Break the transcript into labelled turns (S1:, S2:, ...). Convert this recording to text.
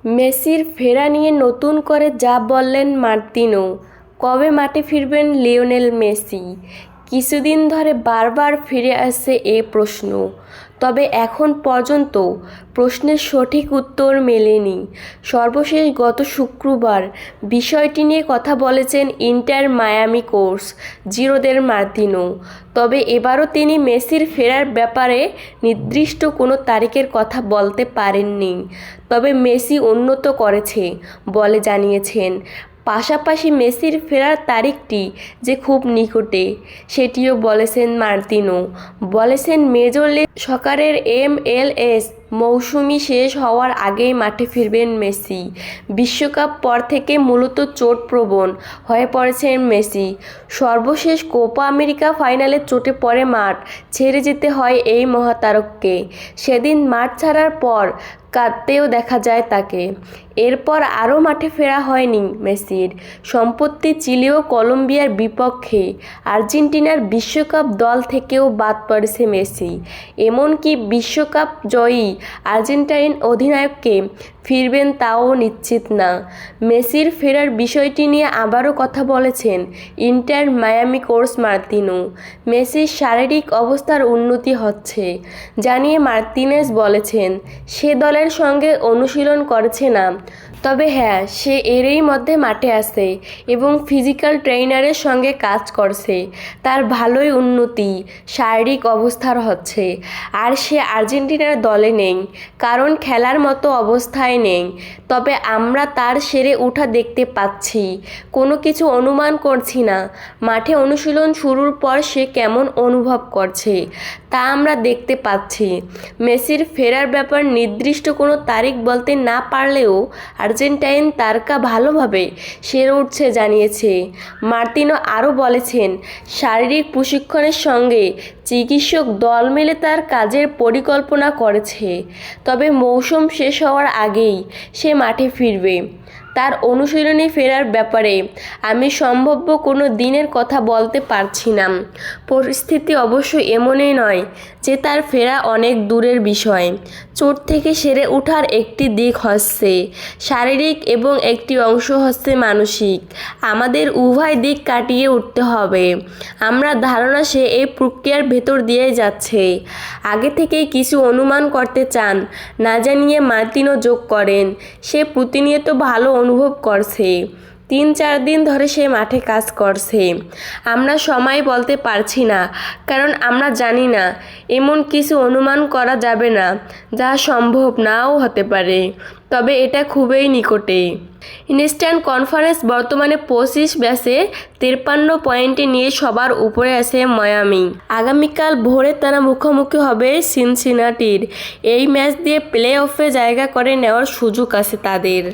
S1: মেসির ফেরা নিয়ে নতুন করে যা বললেন মার্তিনো। কবে মাঠে ফিরবেন লিওনেল মেসি? কিছুদিন ধরে বারবার ফিরে আসছে এ প্রশ্ন, তবে এখন পর্যন্ত প্রশ্নের সঠিক উত্তর মেলেনি। সর্বশেষ গত শুক্রবার বিষয়টি নিয়ে কথা বলেছেন ইন্টার মায়ামি কোচ জিরোদের মার্তিনো। তবে এবারও তিনি মেসির ফেরার ব্যাপারে নির্দিষ্ট কোনো তারিখের কথা বলতে পারেননি। তবে মেসি উন্নত করেছে বলে জানিয়েছেন। পাশাপাশি মেসির ফেরার তারিখটি যে খুব নিকটে সেটিও বলেছেন মার্তিনো। বলেছেন মেজর লিগ সকারের MLS মৌসুম শেষ হওয়ার আগেই মাঠে ফিরবেন মেসি। বিশ্বকাপ পর থেকে মূলত চোটপ্রবণ হয়ে পড়েছেন মেসি। সর্বশেষ কোপা আমেরিকা ফাইনালে চোটে পড়ে মাঠ ছেড়ে যেতে হয় এই মহাতারককে। সেদিন মাঠ ছাড়ার পর কাঁদতেও দেখা যায় তাকে। এরপর আরও মাঠে ফেরা হয়নি মেসির। সম্প্রতি চিলি ও কলম্বিয়ার বিপক্ষে আর্জেন্টিনার বিশ্বকাপ দল থেকেও বাদ পড়েছে মেসি। এমনকি বিশ্বকাপ জয়ী আর্জেন্টাইন অধিনায়ককে ফিরবেন তাও নিশ্চিত না। মেসির ফেরার বিষয়টি নিয়ে আবারও কথা বলেছেন ইন্টার মায়ামি কোচ মার্তিনো। মেসির শারীরিক অবস্থার উন্নতি হচ্ছে জানিয়ে মার্তিনেজ বলেছেন, সে দলের সঙ্গে অনুশীলন করেছে না, তবে হ্যাঁ, সে এরই মধ্যে মাঠে আছে এবং ফিজিক্যাল ট্রেইনারের সঙ্গে কাজ করছে। তার ভালোই উন্নতি শারীরিক অবস্থার হচ্ছে। আর সে আর্জেন্টিনার দলে নেই, কারণ খেলার মতো অবস্থায় নেই। তবে আমরা তার সেরে ওঠা দেখতে পাচ্ছি, কোনো কিছু অনুমান করছি না। মাঠে অনুশীলন শুরুর পর সে কেমন অনুভব করছে তা আমরা দেখতে পাচ্ছি। মেসির ফেরার ব্যাপার নির্দিষ্ট কোনো তারিখ বলতে না পারলেও আর্জেন্টাইন তারকা ভালোভাবে সেরে উঠছে জানিয়েছে মার্তিনো। আরও বলেছেন, শারীরিক প্রশিক্ষণের সঙ্গে চিকিৎসক দল মিলে তার কাজের পরিকল্পনা করেছে। তবে মৌসুম শেষ হওয়ার আগেই সে মাঠে ফিরবে। তার অনুশীলনে ফেরার ব্যাপারে আমি সম্ভাব্য কোনো দিনের কথা বলতে পারছি না। পরিস্থিতি অবশ্য এমনই নয় যে তার ফেরা অনেক দূরের বিষয়। চোট থেকে সেরে ওঠার একটি দিক হচ্ছে শারীরিক এবং একটি অংশ হচ্ছে মানসিক। আমাদের উভয় দিক কাটিয়ে উঠতে হবে। আমরা ধারণা সে এই প্রক্রিয়ার ভেতর দিয়ে যাচ্ছে। আগে থেকেই কিছু অনুমান করতে চান না জানিয়ে মার্তিনো যোগ করেন, সে প্রতিনিয়ত ভালো অনুভব করছে। 3-4 দিন ধরে সে মাঠে কাজ করছে। আমরা সময় বলতে পারছি না, কারণ আমরা জানি না। এমন কিছু অনুমান করা যাবে না যা সম্ভব নাও হতে পারে, তবে এটা খুবই নিকটে। ইস্টার্ন কনফারেন্স বর্তমানে 25 ম্যাচে 53 পয়েন্টে নিয়ে সবার উপরে আছে মায়ামি। আগামীকাল ভোরে তারা মুখোমুখি হবে সিনসিনাটির। এই ম্যাচ দিয়ে প্লে অফে জায়গা করে নেওয়ার সুযোগ আছে তাদের।